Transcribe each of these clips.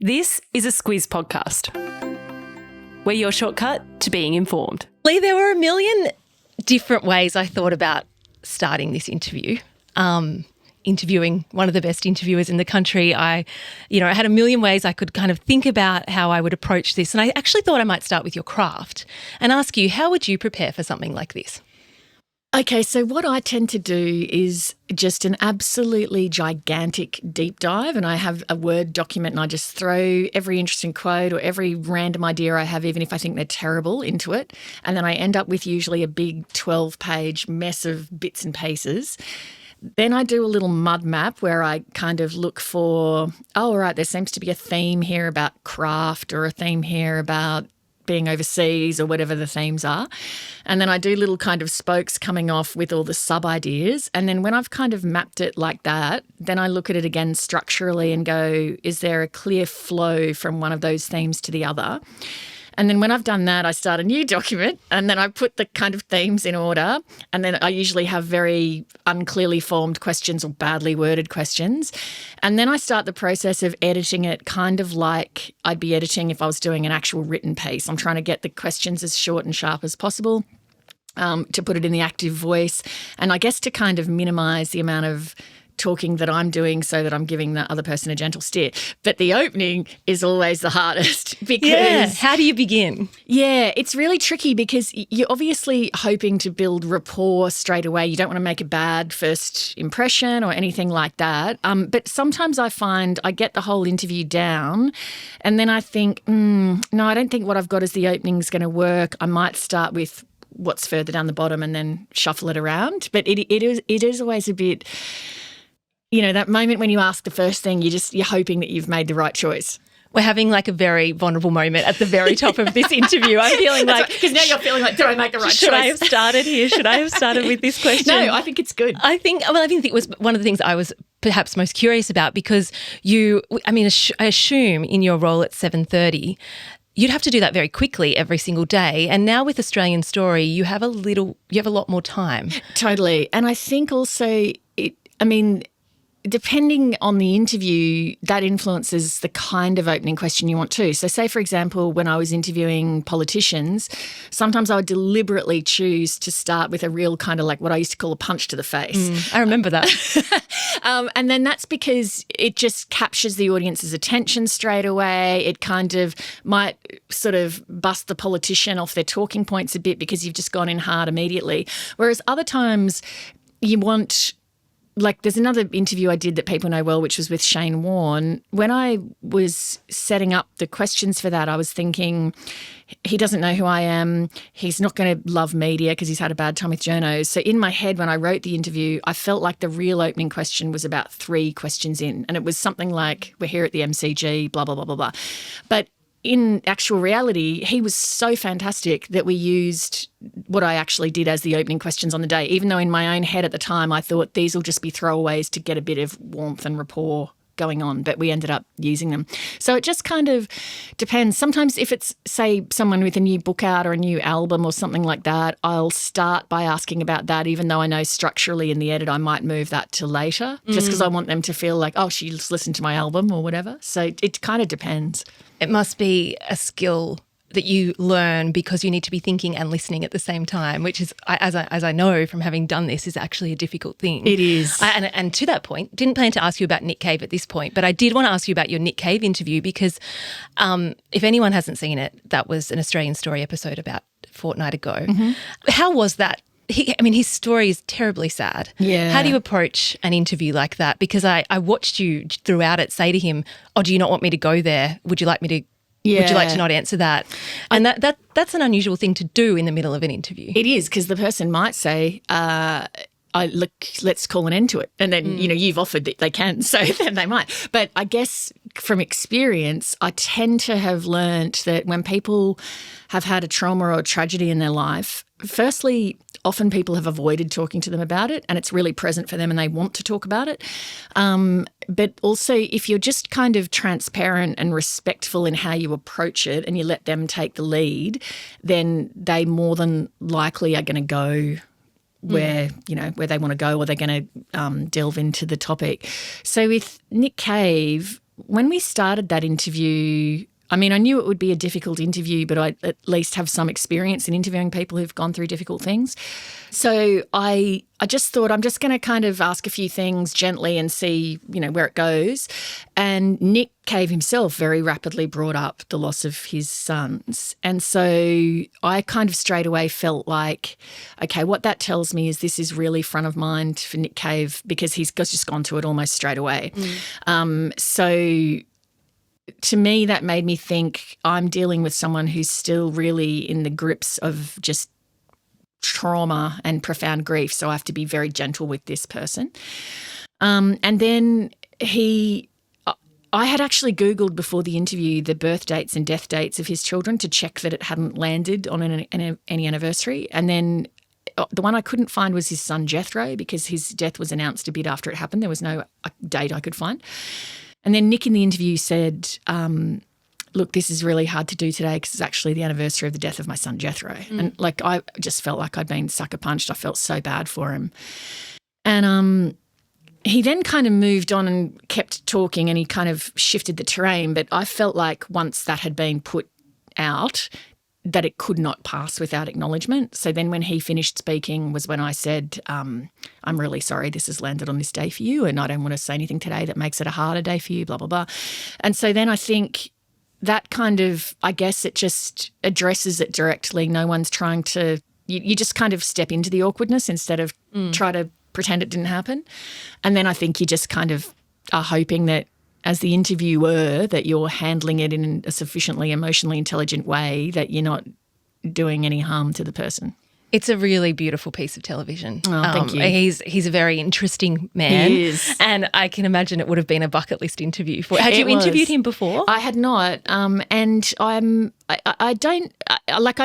This is a Squiz podcast. We're your shortcut to being informed. Leigh, there were a million different ways I thought about starting this interview. Interviewing one of the best interviewers in the country, I had a million ways I could kind of think about how I would approach this. And I actually thought I might start with your craft and ask you, how would you prepare for something like this? Okay, so what I tend to do is just an absolutely gigantic deep dive, and I have a Word document and I just throw every interesting quote or every random idea I have, even if I think they're terrible, into it. And then I end up with usually a big 12-page mess of bits and pieces. Then I do a little mud map where I kind of look for, all right, there seems to be a theme here about craft or a theme here about being overseas or whatever the themes are. And then I do little kind of spokes coming off with all the sub-ideas. And then when I've kind of mapped it like that, then I look at it again structurally and go, is there a clear flow from one of those themes to the other? And then when I've done that, I start a new document and then I put the kind of themes in order. And then I usually have very unclearly formed questions or badly worded questions. And then I start the process of editing it kind of like I'd be editing if I was doing an actual written piece. I'm trying to get the questions as short and sharp as possible, to put it in the active voice. And I guess to kind of minimise the amount of talking that I'm doing so that I'm giving the other person a gentle steer. But the opening is always the hardest because... Yeah, how do you begin? Yeah, it's really tricky because you're obviously hoping to build rapport straight away. You don't want to make a bad first impression or anything like that. But sometimes I find I get the whole interview down and then I think, no, I don't think what I've got as the opening is going to work. I might start with what's further down the bottom and then shuffle it around. But it is always a bit... that moment when you ask the first thing, you're hoping that you've made the right choice. We're having like a very vulnerable moment at the very top of this interview. I'm feeling like... Because now you're feeling like, do I make the right choice? Should I have started here? Should I have started with this question? No, I think it's good. I think it was one of the things I was perhaps most curious about because I assume in your role at 7:30, you'd have to do that very quickly every single day. And now with Australian Story, you have a lot more time. Totally. And I think also depending on the interview, that influences the kind of opening question you want to. So say, for example, when I was interviewing politicians, sometimes I would deliberately choose to start with a real kind of like what I used to call a punch to the face. I remember that. And then that's because it just captures the audience's attention straight away. It kind of might sort of bust the politician off their talking points a bit because you've just gone in hard immediately. Whereas other times you want... Like there's another interview I did that people know well, which was with Shane Warne. When I was setting up the questions for that, I was thinking, he doesn't know who I am. He's not going to love media because he's had a bad time with journos. So in my head, when I wrote the interview, I felt like the real opening question was about 3 questions in. And it was something like, we're here at the MCG, blah, blah, blah, blah, blah. But in actual reality, he was so fantastic that we used what I actually did as the opening questions on the day, even though in my own head at the time I thought these will just be throwaways to get a bit of warmth and rapport going on, but we ended up using them. So it just kind of depends. Sometimes if it's, say, someone with a new book out or a new album or something like that, I'll start by asking about that, even though I know structurally in the edit I might move that to later, just because I want them to feel like, oh, she's listened to my album or whatever. So it kind of depends. It must be a skill that you learn because you need to be thinking and listening at the same time, which is, as I know from having done this, is actually a difficult thing. It is. And to that point, didn't plan to ask you about Nick Cave at this point, but I did want to ask you about your Nick Cave interview because if anyone hasn't seen it, that was an Australian Story episode about a fortnight ago. Mm-hmm. How was that? His story is terribly sad. Yeah. How do you approach an interview like that? Because I watched you throughout it say to him, oh, do you not want me to go there? Would you like me to Would you like to not answer that? And that's an unusual thing to do in the middle of an interview. It is, because the person might say, let's call an end to it. And then, you've offered that they can, so then they might. But I guess from experience, I tend to have learnt that when people have had a trauma or a tragedy in their life, firstly, often people have avoided talking to them about it and it's really present for them and they want to talk about it. But also if you're just kind of transparent and respectful in how you approach it and you let them take the lead, then they more than likely are going to go where they want to go, or they're going to delve into the topic. So with Nick Cave, when we started that interview, I mean, I knew it would be a difficult interview, but I at least have some experience in interviewing people who've gone through difficult things. So I just thought I'm just going to kind of ask a few things gently and see, where it goes. And Nick Cave himself very rapidly brought up the loss of his sons. And so I kind of straight away felt like, okay, what that tells me is this is really front of mind for Nick Cave because he's just gone to it almost straight away. So to me, that made me think I'm dealing with someone who's still really in the grips of just trauma and profound grief. So I have to be very gentle with this person. And then I had actually Googled before the interview the birth dates and death dates of his children to check that it hadn't landed on any anniversary. And then the one I couldn't find was his son Jethro because his death was announced a bit after it happened. There was no date I could find. And then Nick in the interview said, look, this is really hard to do today because it's actually the anniversary of the death of my son Jethro. And I just felt like I'd been sucker punched. I felt so bad for him. And he then kind of moved on and kept talking and he kind of shifted the terrain. But I felt like once that had been put out, that it could not pass without acknowledgement. So then when he finished speaking was when I said, I'm really sorry this has landed on this day for you and I don't want to say anything today that makes it a harder day for you, blah, blah, blah. And so then I think that kind of, I guess it just addresses it directly. No one's trying to, you just kind of step into the awkwardness instead of try to pretend it didn't happen. And then I think you just kind of are hoping that as the interviewer that you're handling it in a sufficiently emotionally intelligent way that you're not doing any harm to the person. It's a really beautiful piece of television. Oh, thank you. He's a very interesting man. He is. And I can imagine it would have been a bucket list interview for. Had you interviewed him before? I had not. And I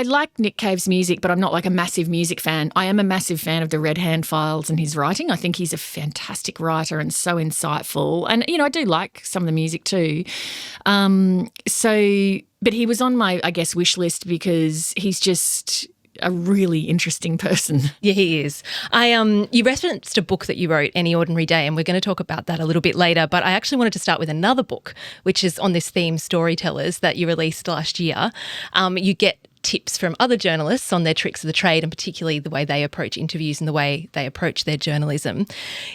like Nick Cave's music, but I'm not like a massive music fan. I am a massive fan of the Red Hand Files and his writing. I think he's a fantastic writer and so insightful. And, I do like some of the music too. But he was on my, I guess, wish list because he's just a really interesting person. Yeah, he is. You referenced a book that you wrote, Any Ordinary Day, and we're going to talk about that a little bit later. But I actually wanted to start with another book, which is on this theme, Storytellers, that you released last year. You get tips from other journalists on their tricks of the trade and particularly the way they approach interviews and the way they approach their journalism.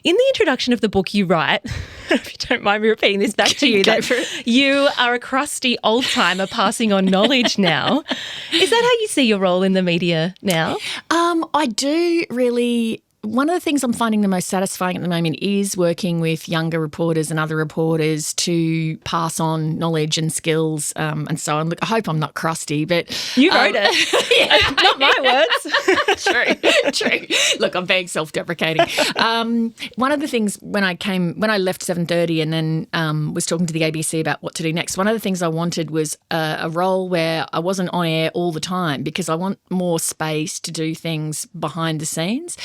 In the introduction of the book, you write, if you don't mind me repeating this back to you, that you are a crusty old-timer passing on knowledge now. Is that how you see your role in the media now? I do really. One of the things I'm finding the most satisfying at the moment is working with younger reporters and other reporters to pass on knowledge and skills and so on. Look, I hope I'm not crusty, but you wrote it. Not my words. True. Look, I'm being self-deprecating. One of the things when I left 7:30 and then was talking to the ABC about what to do next, one of the things I wanted was a role where I wasn't on air all the time because I want more space to do things behind the scenes.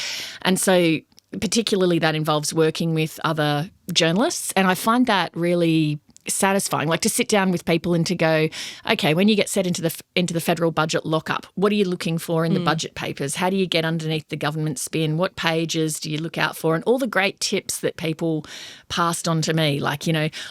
And so particularly that involves working with other journalists. And I find that really satisfying, like to sit down with people and to go, okay, when you get set into the federal budget lockup, what are you looking for in the budget papers? How do you get underneath the government spin? What pages do you look out for? And all the great tips that people passed on to me, like,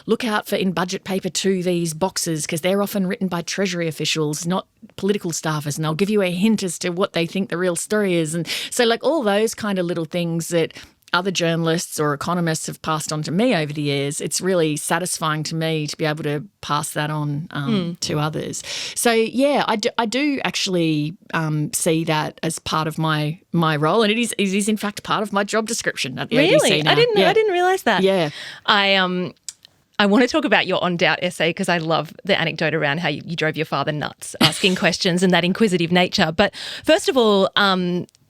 look out for in budget paper 2 these boxes because they're often written by Treasury officials, not political staffers, and they'll give you a hint as to what they think the real story is. And so like all those kind of little things that other journalists or economists have passed on to me over the years, it's really satisfying to me to be able to pass that on to others. So, yeah, I do actually see that as part of my role, and it is in fact part of my job description at the ABC now. I didn't realise that. Yeah. I want to talk about your On Doubt essay because I love the anecdote around how you drove your father nuts asking questions and that inquisitive nature. But first of all,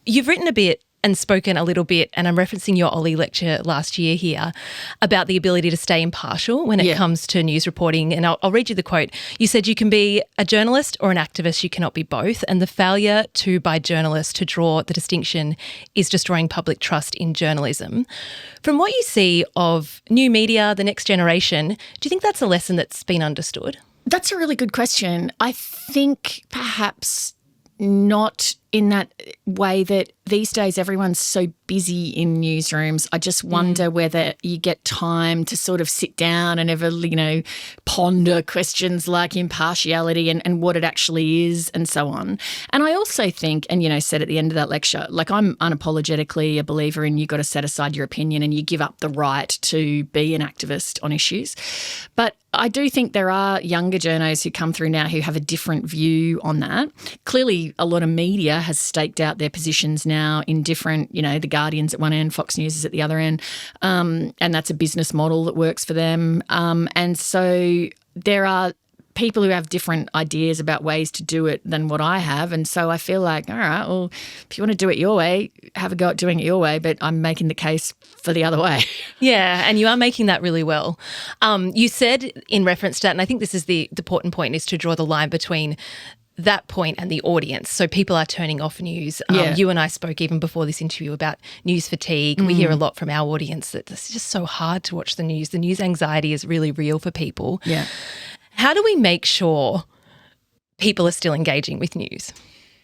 you've written a bit and spoken a little bit, and I'm referencing your Ollie lecture last year here, about the ability to stay impartial when it comes to news reporting. And I'll read you the quote. You said, you can be a journalist or an activist, you cannot be both. And the failure by journalists to draw the distinction is destroying public trust in journalism. From what you see of new media, the next generation, do you think that's a lesson that's been understood? That's a really good question. I think perhaps not in that way that these days everyone's so busy in newsrooms. I just wonder whether you get time to sort of sit down and ever, ponder questions like impartiality and what it actually is and so on. And I also think, and, said at the end of that lecture, I'm unapologetically a believer in you've got to set aside your opinion and you give up the right to be an activist on issues. But I do think there are younger journos who come through now who have a different view on that. Clearly, a lot of media has staked out their positions now in different, The Guardian's at one end, Fox News is at the other end, and that's a business model that works for them. And so there are people who have different ideas about ways to do it than what I have. And so I feel like, all right, well, if you want to do it your way, have a go at doing it your way, but I'm making the case for the other way. Yeah, and you are making that really well. You said in reference to that, and I think this is the important point, is to draw the line between that point and the audience. So people are turning off news. You and I spoke even before this interview about news fatigue. We hear a lot from our audience that it's just so hard to watch the news. The news anxiety is really real for people. Yeah. How do we make sure people are still engaging with news?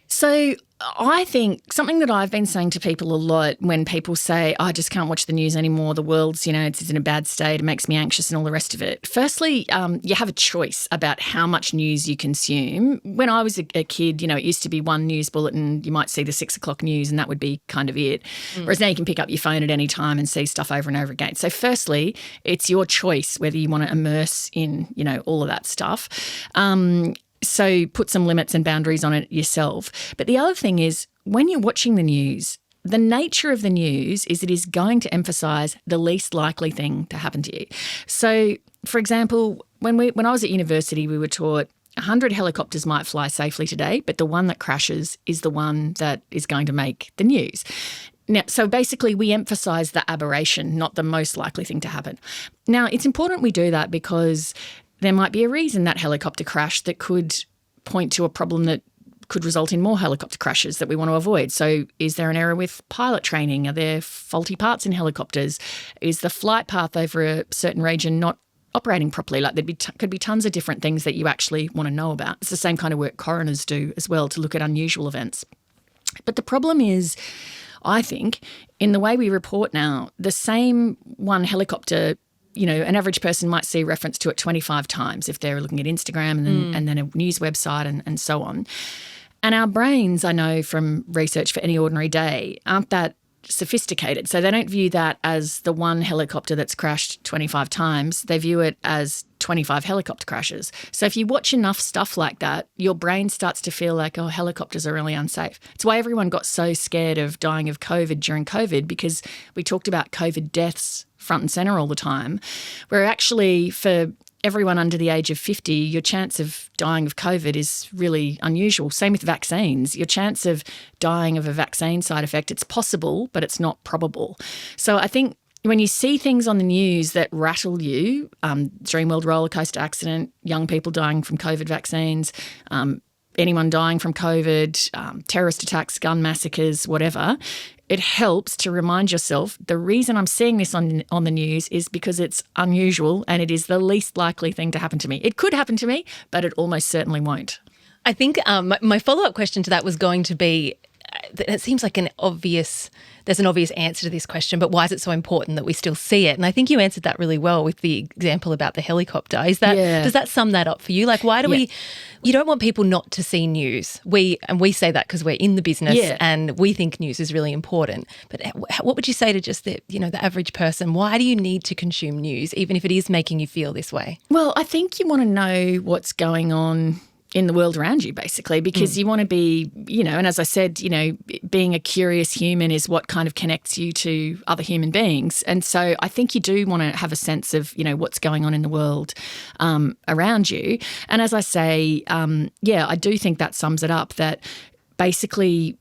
So I think something that I've been saying to people a lot when people say, I just can't watch the news anymore, the world's, it's in a bad state, it makes me anxious and all the rest of it. Firstly, you have a choice about how much news you consume. When I was a kid, it used to be one news bulletin, you might see the 6 o'clock news and that would be kind of it. Whereas now you can pick up your phone at any time and see stuff over and over again. So firstly, it's your choice whether you want to immerse in, all of that stuff. So put some limits and boundaries on it yourself. But the other thing is when you're watching the news, the nature of the news is it is going to emphasise the least likely thing to happen to you. So, for example, when I was at university, we were taught 100 helicopters might fly safely today, but the one that crashes is the one that is going to make the news. Now, so basically we emphasise the aberration, not the most likely thing to happen. Now, it's important we do that because there might be a reason that helicopter crashed that could point to a problem that could result in more helicopter crashes that we want to avoid. So is there an error with pilot training? Are there faulty parts in helicopters? Is the flight path over a certain region not operating properly? Could be tons of different things that you actually want to know about. It's the same kind of work coroners do as well, to look at unusual events. But the problem is, I think, in the way we report now, the same one helicopter, an average person might see reference to it 25 times if they're looking at Instagram and then a news website and so on. And our brains, I know from research for Any Ordinary Day, aren't that sophisticated. So they don't view that as the one helicopter that's crashed 25 times. They view it as 25 helicopter crashes. So if you watch enough stuff like that, your brain starts to feel like, oh, helicopters are really unsafe. It's why everyone got so scared of dying of COVID during COVID, because we talked about COVID deaths front and centre all the time, where actually for everyone under the age of 50, your chance of dying of COVID is really unusual. Same with vaccines. Your chance of dying of a vaccine side effect, it's possible, but it's not probable. So I think when you see things on the news that rattle you, Dreamworld roller coaster accident, young people dying from COVID vaccines, anyone dying from COVID, terrorist attacks, gun massacres, whatever, it helps to remind yourself the reason I'm seeing this on the news is because it's unusual and it is the least likely thing to happen to me. It could happen to me, but it almost certainly won't. I think my follow-up question to that was going to be, it seems like there's an obvious answer to this question, but why is it so important that we still see it? And I think you answered that really well with the example about the helicopter. Does that sum that up for you? Like, why do you don't want people not to see news. We say that because we're in the business and we think news is really important. But what would you say to just the average person? Why do you need to consume news, even if it is making you feel this way? Well, I think you want to know what's going on in the world around you, basically, because you want to be, and as I said, being a curious human is what kind of connects you to other human beings. And so I think you do want to have a sense of, what's going on in the world around you. And as I say, I do think that sums it up, that basically,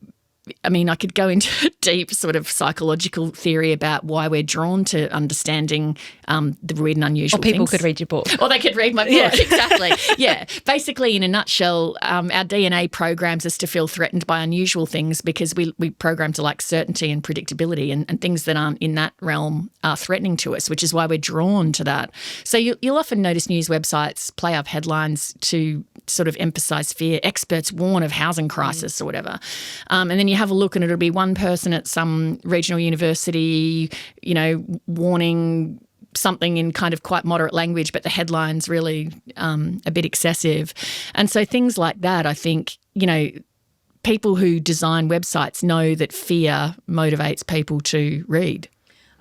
I mean, I could go into a deep sort of psychological theory about why we're drawn to understanding the weird and unusual things. Or people could read your book. Or they could read my book, exactly. Yeah. Basically, in a nutshell, our DNA programs us to feel threatened by unusual things because we program to like certainty and predictability, and things that aren't in that realm are threatening to us, which is why we're drawn to that. So you'll often notice news websites play up headlines to sort of emphasise fear. Experts warn of housing crisis or whatever. And then you have a look and it'll be one person at some regional university, warning something in kind of quite moderate language, but the headline's really a bit excessive. And so things like that, I think, people who design websites know that fear motivates people to read.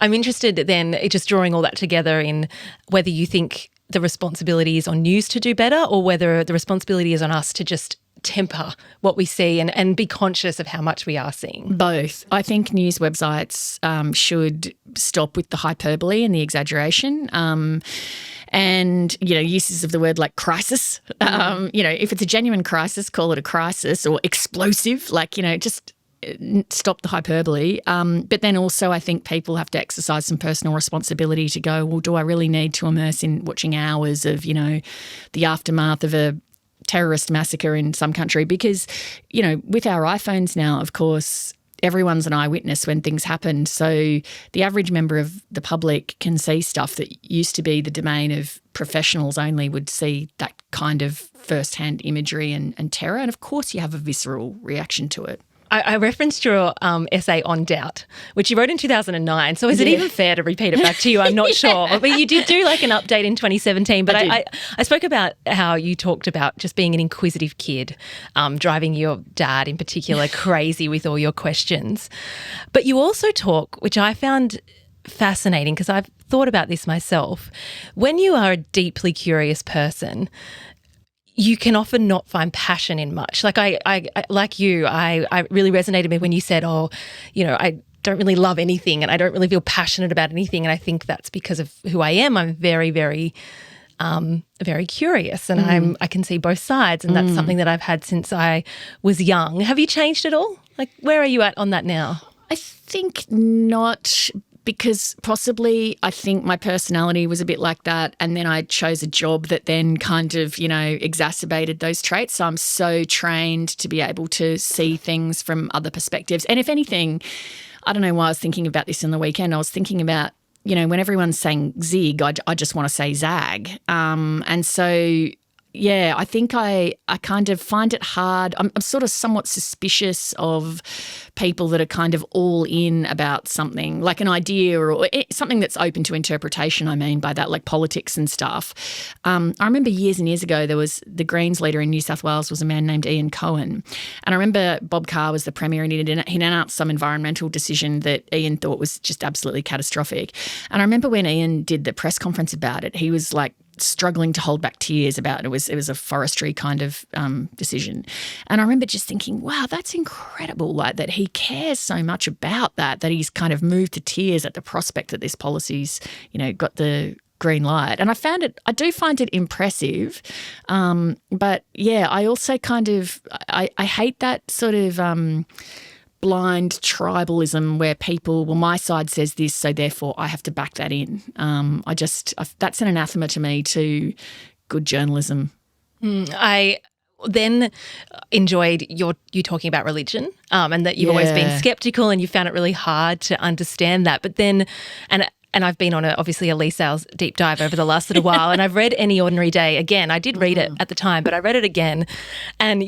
I'm interested then, just drawing all that together, in whether you think the responsibility is on news to do better or whether the responsibility is on us to just temper what we see and be conscious of how much we are seeing. Both. I think news websites should stop with the hyperbole and the exaggeration. And, uses of the word like crisis. If it's a genuine crisis, call it a crisis, or explosive, just stop the hyperbole. But then also I think people have to exercise some personal responsibility to go, well, do I really need to immerse in watching hours of, the aftermath of a terrorist massacre in some country? Because, with our iPhones now, of course, everyone's an eyewitness when things happen. So the average member of the public can see stuff that used to be the domain of professionals only, would see that kind of first-hand imagery and terror. And of course you have a visceral reaction to it. I referenced your essay on doubt, which you wrote in 2009. So is it even fair to repeat it back to you? I'm not sure. But you did do like an update in 2017. But I spoke about how you talked about just being an inquisitive kid, driving your dad in particular crazy with all your questions. But you also talk, which I found fascinating because I've thought about this myself, when you are a deeply curious person, you can often not find passion in much. Like I like you, I really resonated with me when you said, I don't really love anything and I don't really feel passionate about anything. And I think that's because of who I am. I'm very, very, very curious and I can see both sides, and that's something that I've had since I was young. Have you changed at all? Like, where are you at on that now? I think not, because possibly I think my personality was a bit like that, and then I chose a job that then kind of, exacerbated those traits. So I'm so trained to be able to see things from other perspectives. And if anything, I don't know why I was thinking about this in the weekend. I was thinking about, when everyone's saying zig, I just want to say zag. And so yeah, I think I kind of find it hard. I'm sort of somewhat suspicious of people that are kind of all in about something, like an idea or something that's open to interpretation, I mean by that, like politics and stuff. I remember years and years ago, there was the Greens leader in New South Wales was a man named Ian Cohen. And I remember Bob Carr was the Premier and he announced some environmental decision that Ian thought was just absolutely catastrophic. And I remember when Ian did the press conference about it, he was like, struggling to hold back tears about it. It was a forestry kind of decision. And I remember just thinking, wow, that's incredible, like that he cares so much about that he's kind of moved to tears at the prospect that this policy's, got the green light. And I do find it impressive. But yeah, I also kind of, I hate that sort of blind tribalism where people, well, my side says this, so therefore I have to back that in. That's an anathema to me to good journalism. I then enjoyed you talking about religion and that you've always been skeptical and you found it really hard to understand that. But then, and I've been on obviously a Leigh Sales deep dive over the last little while, and I've read Any Ordinary Day again. I did read it at the time, but I read it again, and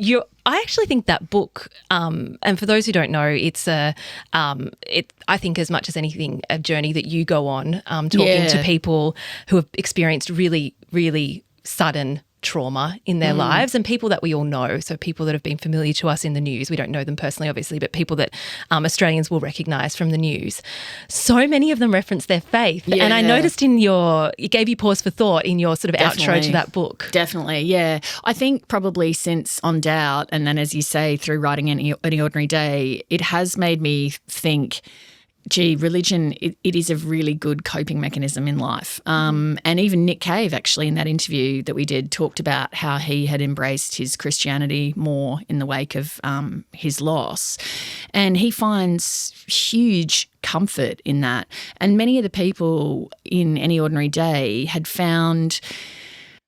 I actually think that book, and for those who don't know, it's I think as much as anything, a journey that you go on, talking to people who have experienced really, really sudden trauma in their lives, and people that we all know. So people that have been familiar to us in the news. We don't know them personally, obviously, but people that Australians will recognise from the news. So many of them reference their faith. Yeah. And I noticed it gave you pause for thought in your sort of outro to that book. Definitely, yeah. I think probably since On Doubt, and then as you say, through writing Any Ordinary Day, it has made me think, gee, religion, it is a really good coping mechanism in life. And even Nick Cave, actually, in that interview that we did, talked about how he had embraced his Christianity more in the wake of his loss. And he finds huge comfort in that. And many of the people in Any Ordinary Day had found,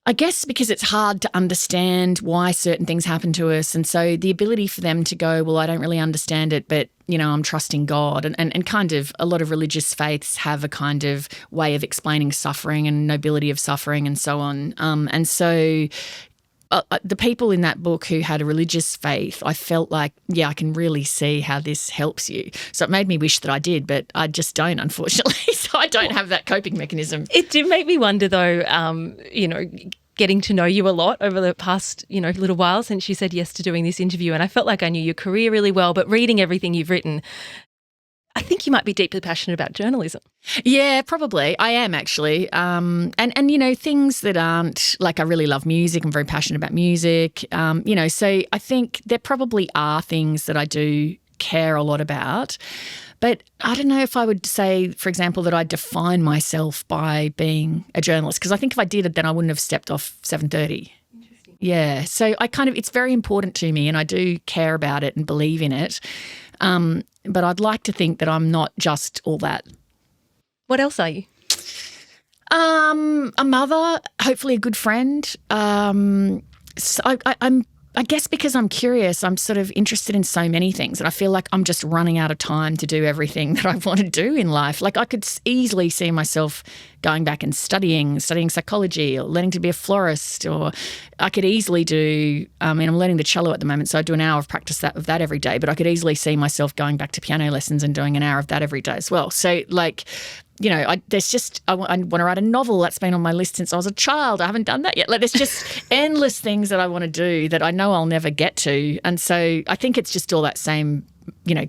I guess because it's hard to understand why certain things happen to us. And so the ability for them to go, well, I don't really understand it, but, I'm trusting God. And kind of a lot of religious faiths have a kind of way of explaining suffering and nobility of suffering and so on. And so the people in that book who had a religious faith, I felt like, I can really see how this helps you. So it made me wish that I did, but I just don't, unfortunately. So I don't have that coping mechanism. It did make me wonder, though, getting to know you a lot over the past, little while since you said yes to doing this interview. And I felt like I knew your career really well, but reading everything you've written, I think you might be deeply passionate about journalism. Yeah, probably. I am actually. And things that aren't, like, I really love music. I'm very passionate about music. So I think there probably are things that I do care a lot about. But I don't know if I would say, for example, that I define myself by being a journalist, because I think if I did it, then I wouldn't have stepped off 7:30. Yeah. So it's very important to me, and I do care about it and believe in it. But I'd like to think that I'm not just all that. What else are you? A mother, hopefully a good friend. So I guess because I'm curious, I'm sort of interested in so many things, and I feel like I'm just running out of time to do everything that I want to do in life. Like, I could easily see myself going back and studying psychology, or learning to be a florist, or I could easily do, I'm learning the cello at the moment, so I do an hour of practice of that every day, but I could easily see myself going back to piano lessons and doing an hour of that every day as well. So, like, I want to write a novel. That's been on my list since I was a child. I haven't done that yet. Like, there's just endless things that I want to do that I know I'll never get to. And so I think it's just all that same,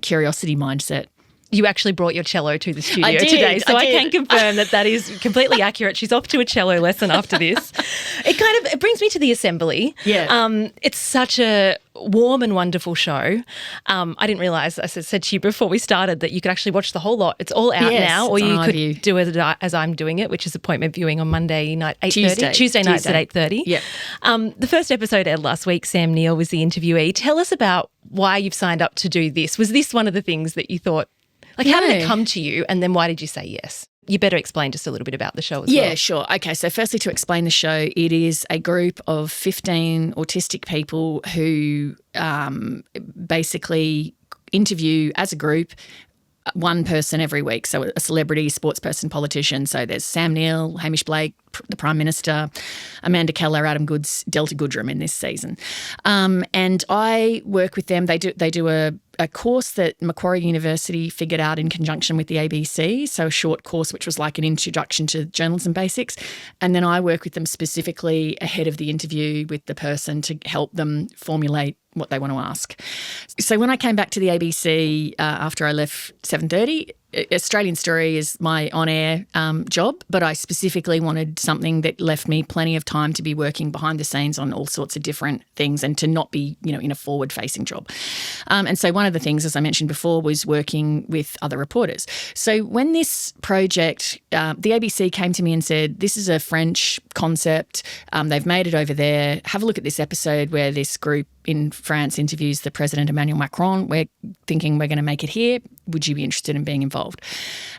curiosity mindset. You actually brought your cello to the studio today, so I can confirm that is completely accurate. She's off to a cello lesson after this. It brings me to the Assembly. Yeah. It's such a warm and wonderful show. I didn't realise, I said to you before we started, that you could actually watch the whole lot. It's all out now, or you could do it as I'm doing it, which is appointment viewing on Monday night, 8:30. Tuesday nights at 8:30. Yeah. The first episode aired last week. Sam Neill was the interviewee. Tell us about why you've signed up to do this. Was this one of the things that you thought, how did it come to you, and then why did you say yes? You better explain just a little bit about the show as well. Yeah, sure. Okay, so firstly, to explain the show, it is a group of 15 autistic people who basically interview as a group one person every week. So a celebrity, sports person, politician. So there's Sam Neill, Hamish Blake, the Prime Minister, Amanda Keller, Adam Goodes, Delta Goodrem in this season. And I work with them. They do a course that Macquarie University figured out in conjunction with the ABC, so a short course which was like an introduction to journalism basics. And then I work with them specifically ahead of the interview with the person to help them formulate what they want to ask. So when I came back to the ABC after I left 7:30, Australian Story is my on-air job, but I specifically wanted something that left me plenty of time to be working behind the scenes on all sorts of different things and to not be, in a forward-facing job. And so one of the things, as I mentioned before, was working with other reporters. So when this project, the ABC came to me and said, this is a French concept. They've made it over there. Have a look at this episode where this group in France interviews the President Emmanuel Macron. We're thinking we're going to make it here. Would you be interested in being involved?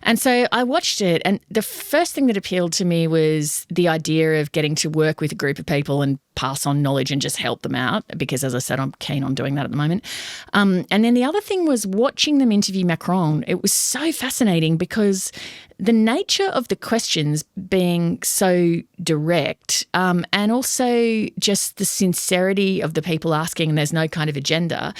And so I watched it, and the first thing that appealed to me was the idea of getting to work with a group of people and pass on knowledge and just help them out, because, as I said, I'm keen on doing that at the moment. And then the other thing was watching them interview Macron. It was so fascinating because the nature of the questions being so direct, and also just the sincerity of the people asking, and there's no kind of agenda,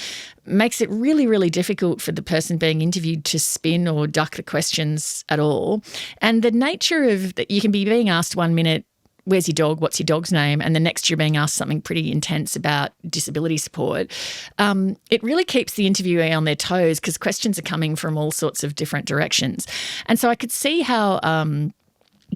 makes it really, really difficult for the person being interviewed to spin or duck the questions at all. And the nature of that, you can be being asked 1 minute, where's your dog? What's your dog's name? And the next you're being asked something pretty intense about disability support. It really keeps the interviewee on their toes because questions are coming from all sorts of different directions. And so I could see how,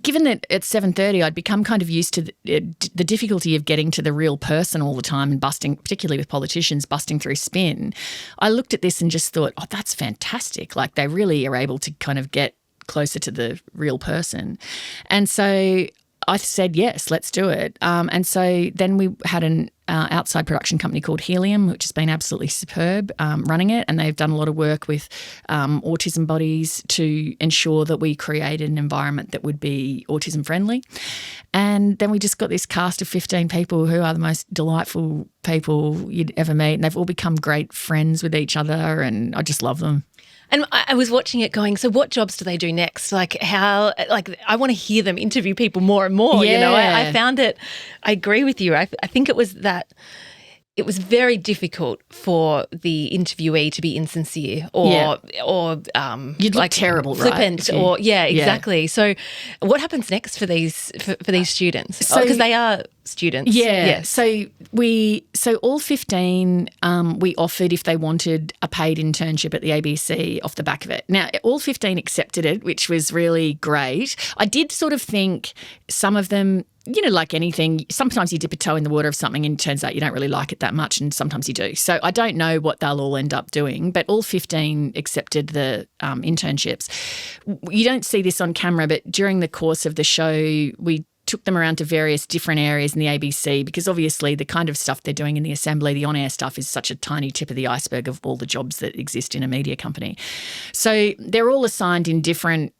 given that at 7:30 I'd become kind of used to the difficulty of getting to the real person all the time and busting, particularly with politicians, busting through spin, I looked at this and just thought, oh, that's fantastic. Like, they really are able to kind of get closer to the real person. And so I said, yes, let's do it. And so then we had an outside production company called Helium, which has been absolutely superb running it. And they've done a lot of work with autism bodies to ensure that we created an environment that would be autism friendly. And then we just got this cast of 15 people who are the most delightful people you'd ever meet. And they've all become great friends with each other, and I just love them. And I was watching it going, so what jobs do they do next? I want to hear them interview people more and more, Yeah. I found it, I agree with you. I think it was that that it was very difficult for the interviewee to be insincere or you'd look terrible, flippant, right? or exactly. So, what happens next for these students? Because they are students. Yeah. So all 15 we offered if they wanted a paid internship at the ABC off the back of it. Now, all 15 accepted it, which was really great. I did sort of think some of them, like anything, sometimes you dip a toe in the water of something and it turns out you don't really like it that much, and sometimes you do. So I don't know what they'll all end up doing, but all 15 accepted the internships. You don't see this on camera, but during the course of the show, we took them around to various different areas in the ABC, because obviously the kind of stuff they're doing in the assembly, the on-air stuff, is such a tiny tip of the iceberg of all the jobs that exist in a media company. So they're all assigned in different,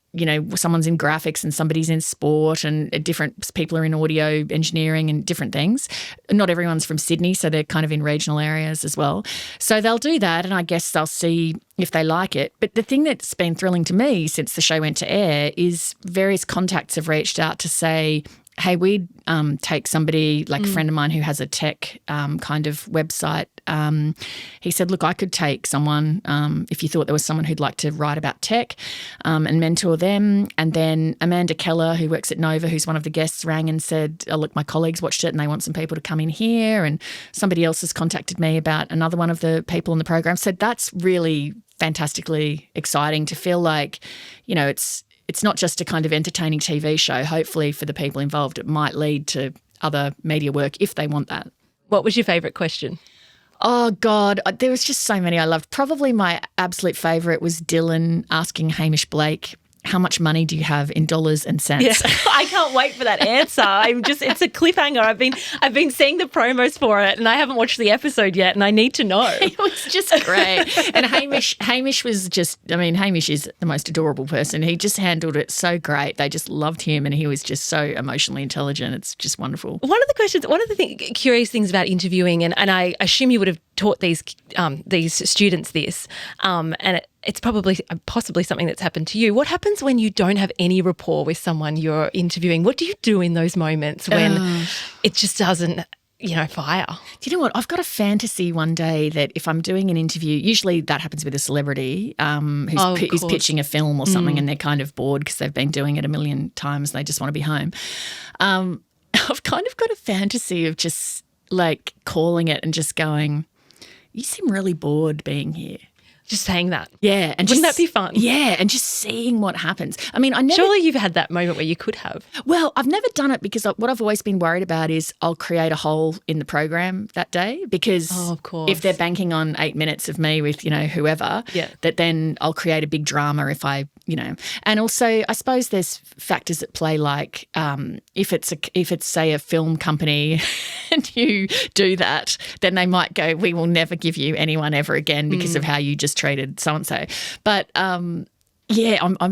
someone's in graphics and somebody's in sport, and different people are in audio engineering and different things. Not everyone's from Sydney, so they're kind of in regional areas as well. So they'll do that, and I guess they'll see if they like it. But the thing that's been thrilling to me since the show went to air is various contacts have reached out to say, hey, we'd take somebody like a friend of mine who has a tech kind of website. He said, look, I could take someone if you thought there was someone who'd like to write about tech and mentor them. And then Amanda Keller, who works at Nova, who's one of the guests, rang and said, oh, look, my colleagues watched it and they want some people to come in here. And somebody else has contacted me about another one of the people in the program. So that's really fantastically exciting to feel like, it's not just a kind of entertaining TV show. Hopefully for the people involved, it might lead to other media work if they want that. What was your favourite question? Oh, God, there was just so many I loved. Probably my absolute favourite was Dylan asking Hamish Blake, how much money do you have in dollars and cents? Yeah. I can't wait for that answer. It's a cliffhanger. I've been seeing the promos for it and I haven't watched the episode yet and I need to know. It was just great. And Hamish was just, Hamish is the most adorable person. He just handled it so great. They just loved him and he was just so emotionally intelligent. It's just wonderful. One of the curious things about interviewing, and I assume you would have taught these students this, and it's possibly something that's happened to you. What happens when you don't have any rapport with someone you're interviewing? What do you do in those moments when it just doesn't, fire? Do you know what? I've got a fantasy one day that if I'm doing an interview, usually that happens with a celebrity who's pitching a film or something and they're kind of bored because they've been doing it a million times and they just want to be home. I've kind of got a fantasy of just like calling it and just going, you seem really bored being here. Just saying that. Yeah. And wouldn't that be fun? Yeah. And just seeing what happens. Surely you've had that moment where you could have. Well, I've never done it because what I've always been worried about is I'll create a hole in the program that day because of course, if they're banking on 8 minutes of me with, whoever, that then I'll create a big drama if I, and also I suppose there's factors at play like if it's say a film company and you do that, then they might go, we will never give you anyone ever again because of how you just treated so-and-so. But I'm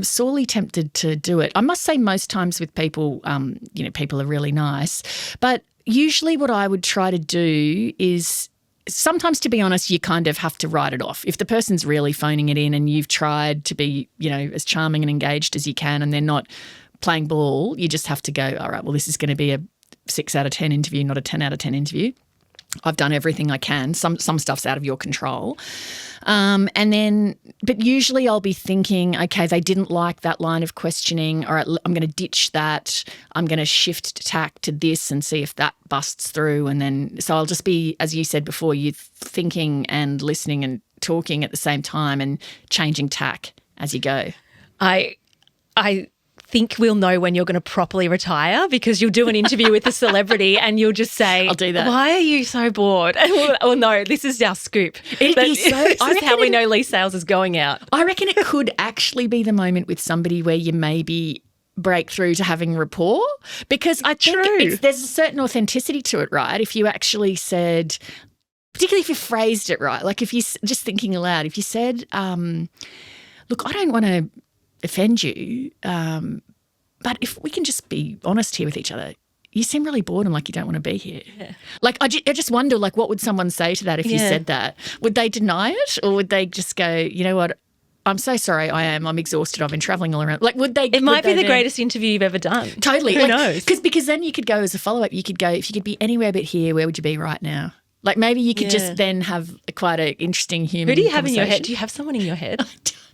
sorely tempted to do it. I must say most times with people, people are really nice. But usually what I would try to do is sometimes, to be honest, you kind of have to write it off. If the person's really phoning it in and you've tried to be, as charming and engaged as you can and they're not playing ball, you just have to go, all right, well, this is going to be a 6 out of 10 interview, not a 10 out of 10 interview. I've done everything I can. Some stuff's out of your control. But usually I'll be thinking, okay, they didn't like that line of questioning. All right, I'm going to ditch that. I'm going to shift tack to this and see if that busts through. And then, so I'll just be, as you said before, you thinking and listening and talking at the same time and changing tack as you go. I think we'll know when you're going to properly retire because you'll do an interview with a celebrity and you'll just say, I'll do that. Why are you so bored? Oh no, this is our scoop. This is how we know Leigh Sales is going out. I reckon it could actually be the moment with somebody where you maybe break through to having rapport because I think there's a certain authenticity to it, right? If you actually said, particularly if you phrased it right, like if you just thinking aloud, if you said, look, I don't want to offend you, but if we can just be honest here with each other, you seem really bored and like you don't want to be here. Yeah. Like I just wonder, like what would someone say to that if you said that? Would they deny it or would they just go, you know what, I'm so sorry, I'm exhausted. I've been travelling all around. Like, would they? It might be the greatest interview you've ever done. Totally. Who knows? Because then you could go as a follow-up, you could go, if you could be anywhere but here, where would you be right now? Like, maybe you could just then have quite an interesting human Who do you have in your conversation. head? Do you have someone in your head?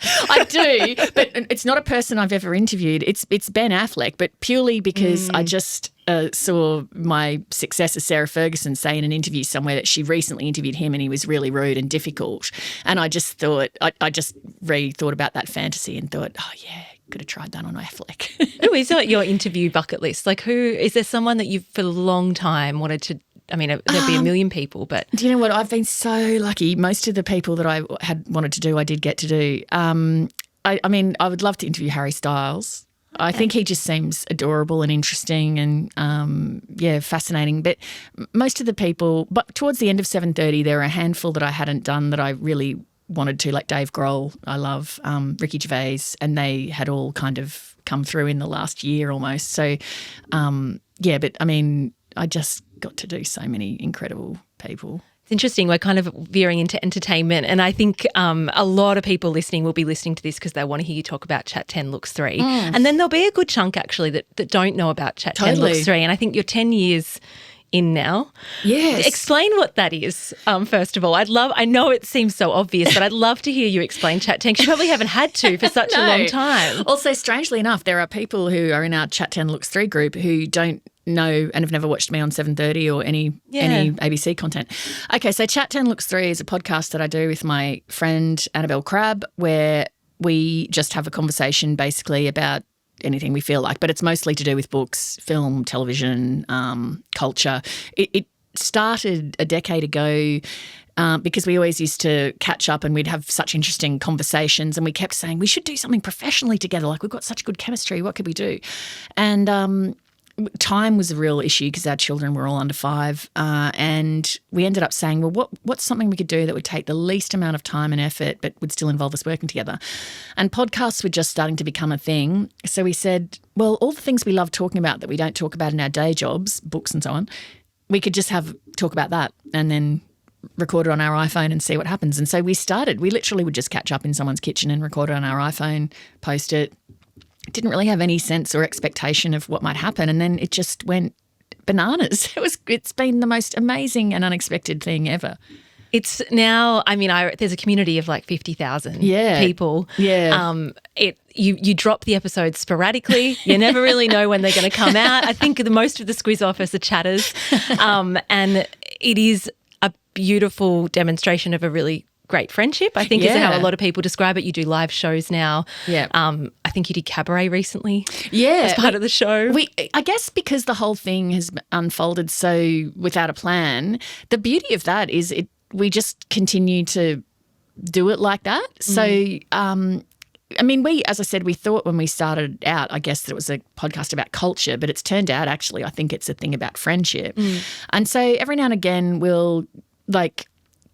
I do, but it's not a person I've ever interviewed. It's Ben Affleck, but purely because I just saw my successor, Sarah Ferguson, say in an interview somewhere that she recently interviewed him and he was really rude and difficult. And I just thought, I just thought about that fantasy and thought, oh, yeah, could have tried that on Affleck. Who is on your interview bucket list? Like, is there someone that you've for a long time wanted to? I mean, there'd be a million people, but... Do you know what? I've been so lucky. Most of the people that I had wanted to do, I did get to do. I mean, I would love to interview Harry Styles. Okay. I think he just seems adorable and interesting and, fascinating. But most of the people... But towards the end of 7:30, there were a handful that I hadn't done that I really wanted to, like Dave Grohl, I love, Ricky Gervais, and they had all kind of come through in the last year almost. So, but I mean, I just got to do so many incredible people. It's interesting. We're kind of veering into entertainment, and I think a lot of people listening will be listening to this because they want to hear you talk about Chat 10 Looks 3. And then there'll be a good chunk actually that don't know about Chat 10 Looks 3. And I think you're 10 years in now. Yes. Explain what that is, first of all. I know it seems so obvious, but I'd love to hear you explain Chat 10 because you probably haven't had to for such a long time. Also, strangely enough, there are people who are in our Chat 10 Looks 3 group who don't know and have never watched me on 7:30 or any ABC content. Okay, so Chat 10 Looks 3 is a podcast that I do with my friend Annabelle Crabb where we just have a conversation basically about anything we feel like, but it's mostly to do with books, film, television, culture. It started a decade ago because we always used to catch up and we'd have such interesting conversations and we kept saying we should do something professionally together, like we've got such good chemistry, what could we do? And time was a real issue because our children were all under 5 and we ended up saying, well, what's something we could do that would take the least amount of time and effort but would still involve us working together? And podcasts were just starting to become a thing. So we said, well, all the things we love talking about that we don't talk about in our day jobs, books and so on, we could just talk about that and then record it on our iPhone and see what happens. And so we started. We literally would just catch up in someone's kitchen and record it on our iPhone, post it. Didn't really have any sense or expectation of what might happen, and then it just went bananas. It's been the most amazing and unexpected thing ever. It's now, I mean, there's a community of like 50,000 people. Yeah. You drop the episodes sporadically. You never really know when they're going to come out. I think most of the Squiz office are chatters, and it is a beautiful demonstration of a really great friendship, I think is how a lot of people describe it. You do live shows now. Yeah. I think you did cabaret recently. Yeah. As part of the show. I guess because the whole thing has unfolded so without a plan, the beauty of that is we just continue to do it like that. So, I mean, as I said, we thought when we started out, I guess that it was a podcast about culture, but it's turned out actually, I think it's a thing about friendship. And so every now and again we'll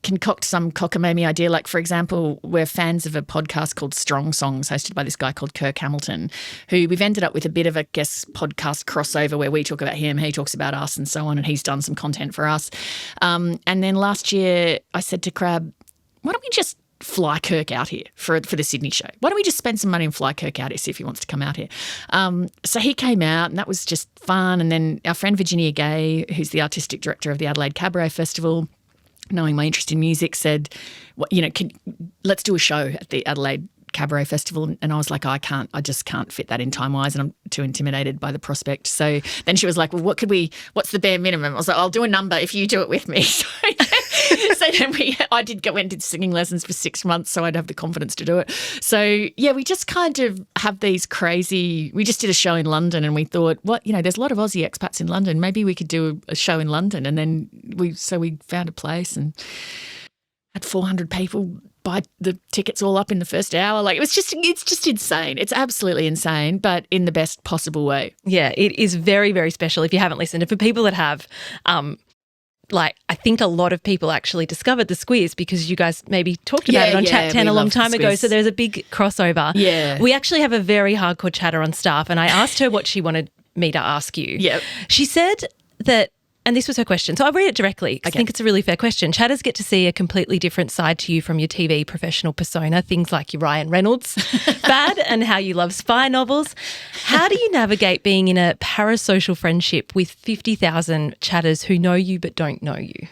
concoct some cockamamie idea. Like, for example, we're fans of a podcast called Strong Songs hosted by this guy called Kirk Hamilton, who we've ended up with a bit of a podcast crossover where we talk about him, he talks about us and so on, and he's done some content for us. And then last year I said to Crab, why don't we just fly Kirk out here for the Sydney show? Why don't we just spend some money and fly Kirk out here, see if he wants to come out here? So he came out and that was just fun. And then our friend Virginia Gay, who's the artistic director of the Adelaide Cabaret Festival, knowing my interest in music, said, let's do a show at the Adelaide Cabaret Festival. And I was like, I just can't fit that in time-wise and I'm too intimidated by the prospect. So then she was like, well, what's the bare minimum? I was like, I'll do a number if you do it with me. So then I went and did singing lessons for 6 months so I'd have the confidence to do it. So, yeah, we just kind of have these we just did a show in London and we thought, there's a lot of Aussie expats in London. Maybe we could do a show in London. And then we found a place and had 400 people buy the tickets all up in the first hour. It's just insane. It's absolutely insane, but in the best possible way. Yeah, it is very, very special if you haven't listened. And for people that have, I think a lot of people actually discovered the Squiz because you guys maybe talked about it on Chat 10 a long time ago. So there's a big crossover. Yeah. We actually have a very hardcore chatter on staff and I asked her what she wanted me to ask you. Yep. She said that And this was her question. So I'll read it directly because I think it's a really fair question. Chatters get to see a completely different side to you from your TV professional persona, things like your Ryan Reynolds fad and how you love spy novels. How do you navigate being in a parasocial friendship with 50,000 chatters who know you but don't know you?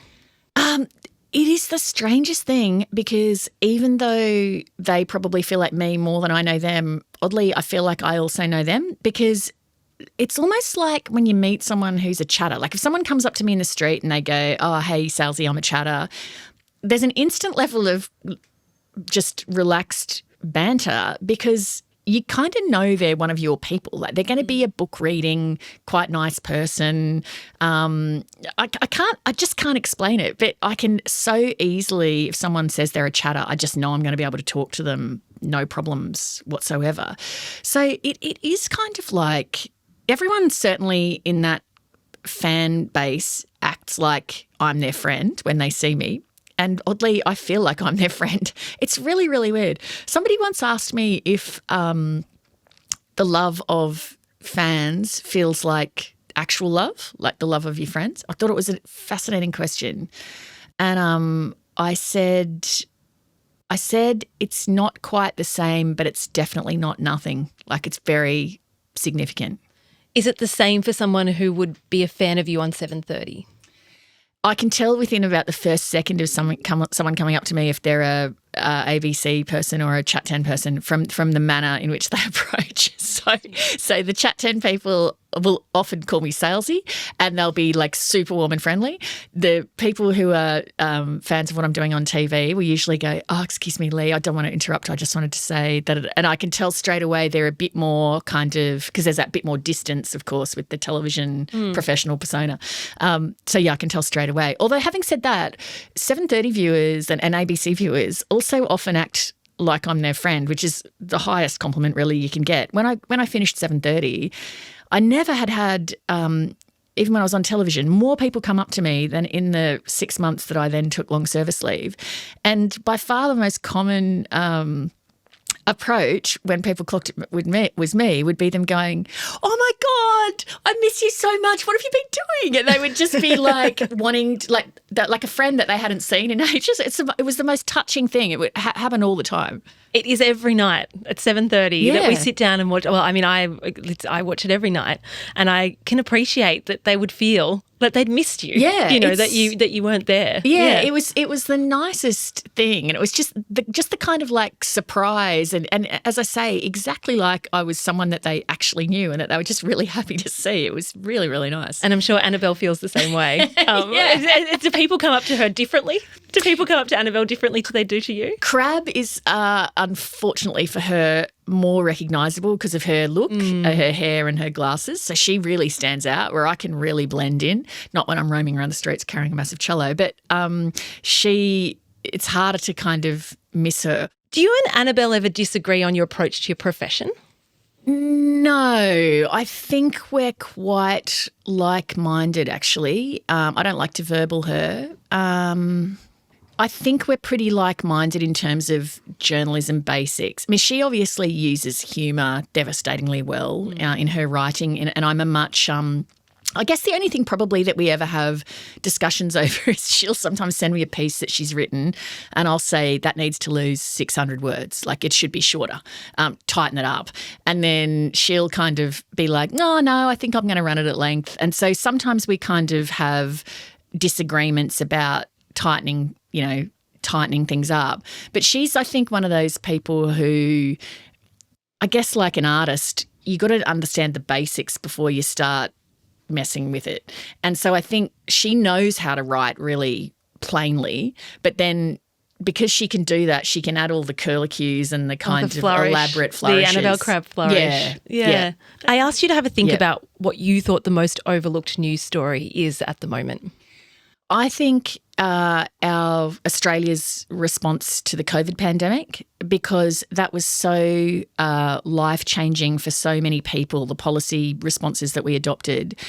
It is the strangest thing because even though they probably feel like me more than I know them, oddly, I feel like I also know them because it's almost like when you meet someone who's a chatter. Like if someone comes up to me in the street and they go, oh, hey, Salesy, I'm a chatter, there's an instant level of just relaxed banter because you kind of know they're one of your people. Like they're going to be a book reading, quite nice person. I just can't explain it, but I can so easily, if someone says they're a chatter, I just know I'm going to be able to talk to them, no problems whatsoever. So it is kind of like everyone certainly in that fan base acts like I'm their friend when they see me. And oddly, I feel like I'm their friend. It's really, really weird. Somebody once asked me if the love of fans feels like actual love, like the love of your friends. I thought it was a fascinating question. And I said it's not quite the same, but it's definitely not nothing. Like it's very significant. Is it the same for someone who would be a fan of you on 7:30? I can tell within about the first second of someone coming up to me if they're a ABC person or a Chat 10 person from the manner in which they approach. So the Chat 10 people will often call me Salesy and they'll be like super warm and friendly. The people who are fans of what I'm doing on TV will usually go, oh, excuse me, Leigh, I don't want to interrupt. I just wanted to say that. And I can tell straight away they're a bit more kind of, because there's that bit more distance, of course, with the television professional persona. So, yeah, I can tell straight away. Although having said that, 7:30 viewers and ABC viewers also often act like I'm their friend, which is the highest compliment really you can get. When I finished 7:30, I never had even when I was on television, more people come up to me than in the 6 months that I then took long service leave. And by far the most common approach when people clocked it with me would be them going, oh my God, I miss you so much. What have you been doing? And they would just be like wanting to, like a friend that they hadn't seen in ages. It was the most touching thing. It would happen all the time. It is every night at 7:30 that we sit down and watch. Well, I mean, I watch it every night, and I can appreciate that they would feel that they'd missed you. Yeah, that you weren't there. Yeah, it was the nicest thing, and it was just the kind of like surprise, and as I say, exactly like I was someone that they actually knew, and that they were just really happy to see. It was really, really nice. And I'm sure Annabelle feels the same way. Do people come up to her differently? Do people come up to Annabelle differently to they do to you? Crab is, unfortunately for her, more recognisable because of her look, her hair and her glasses. So she really stands out where I can really blend in, not when I'm roaming around the streets carrying a massive cello, but it's harder to kind of miss her. Do you and Annabelle ever disagree on your approach to your profession? No, I think we're quite like-minded actually. I don't like to verbal her. I think we're pretty like-minded in terms of journalism basics. I mean, she obviously uses humour devastatingly well in her writing, and I'm a much I guess the only thing probably that we ever have discussions over is she'll sometimes send me a piece that she's written and I'll say that needs to lose 600 words, like it should be shorter, tighten it up. And then she'll kind of be like, no, I think I'm going to run it at length. And so sometimes we kind of have disagreements about tightening things up. But she's, I think, one of those people who, I guess like an artist, you got to understand the basics before you start messing with it. And so I think she knows how to write really plainly, but then because she can do that, she can add all the curlicues and the kind of elaborate flourishes. The Annabelle Crabb flourish. Yeah. I asked you to have a think about what you thought the most overlooked news story is at the moment. I think our Australia's response to the COVID pandemic, because that was so life-changing for so many people, the policy responses that we adopted.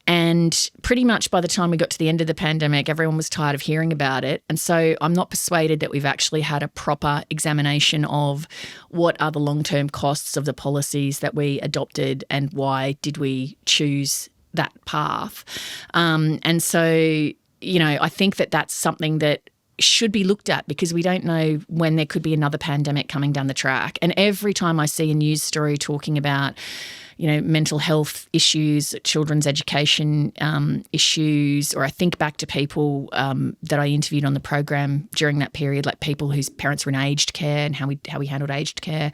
And pretty much by the time we got to the end of the pandemic, everyone was tired of hearing about it. And so I'm not persuaded that we've actually had a proper examination of what are the long-term costs of the policies that we adopted and why did we choose that path. And so, you know, I think that that's something that should be looked at because we don't know when there could be another pandemic coming down the track. And every time I see a news story talking about, you know, mental health issues, children's education issues, or I think back to people that I interviewed on the program during that period, like people whose parents were in aged care and how we handled aged care.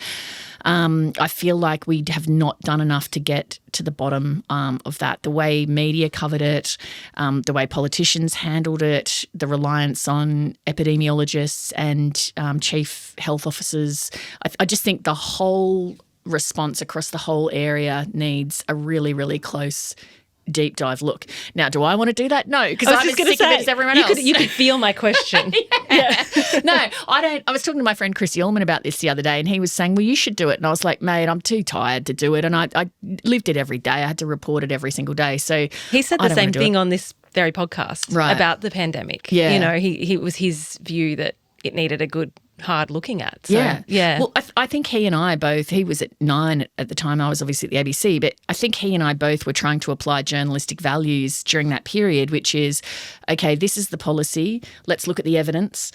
I feel like we have not done enough to get to the bottom of that. The way media covered it, the way politicians handled it, the reliance on epidemiologists and chief health officers. I just think the whole response across the whole area needs a really, really close deep dive look. Now, do I want to do that? No, because I'm as sick of it as everyone else. You could feel my question. Yeah. No, I don't. I was talking to my friend Chris Ullman about this the other day and he was saying, well, you should do it. And I was like, mate, I'm too tired to do it. And I lived it every day. I had to report it every single day. So he said the same thing on this very podcast about the pandemic. Yeah. You know, it was his view that it needed a good hard looking at. So, yeah. Well, I think he and I both, he was at 9 at the time, I was obviously at the ABC, but I think he and I both were trying to apply journalistic values during that period, which is, okay, this is the policy, let's look at the evidence.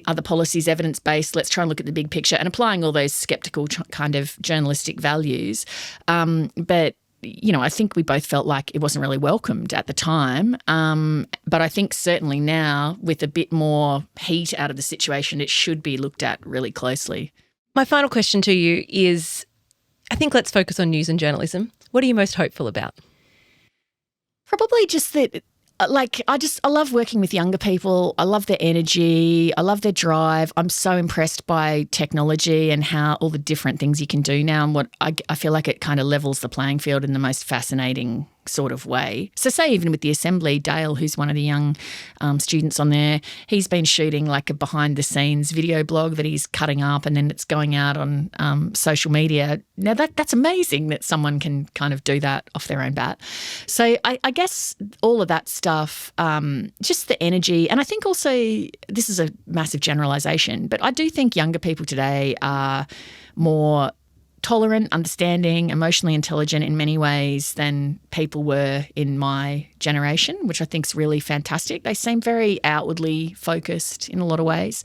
Are the policies evidence-based? Let's try and look at the big picture and applying all those skeptical kind of journalistic values. But you know, I think we both felt like it wasn't really welcomed at the time. But I think certainly now, with a bit more heat out of the situation, it should be looked at really closely. My final question to you is, I think let's focus on news and journalism. What are you most hopeful about? Probably just that, like, I love working with younger people. I love their energy. I love their drive. I'm so impressed by technology and how all the different things you can do now. And what I feel like it kind of levels the playing field in the most fascinating sort of way. So say even with the Assembly, Dale, who's one of the young students on there, he's been shooting like a behind the scenes video blog that he's cutting up and then it's going out on social media. Now that's amazing that someone can kind of do that off their own bat. So I guess all of that stuff, just the energy. And I think also, this is a massive generalisation, but I do think younger people today are more tolerant, understanding, emotionally intelligent in many ways than people were in my generation, which I think is really fantastic. They seem very outwardly focused in a lot of ways.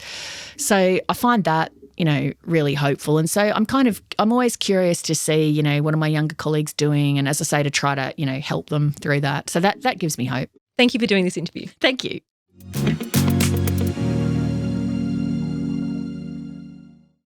So I find that, you know, really hopeful. And so I'm always curious to see, you know, what are my younger colleagues doing? And as I say, to try to, you know, help them through that. So that gives me hope. Thank you for doing this interview. Thank you.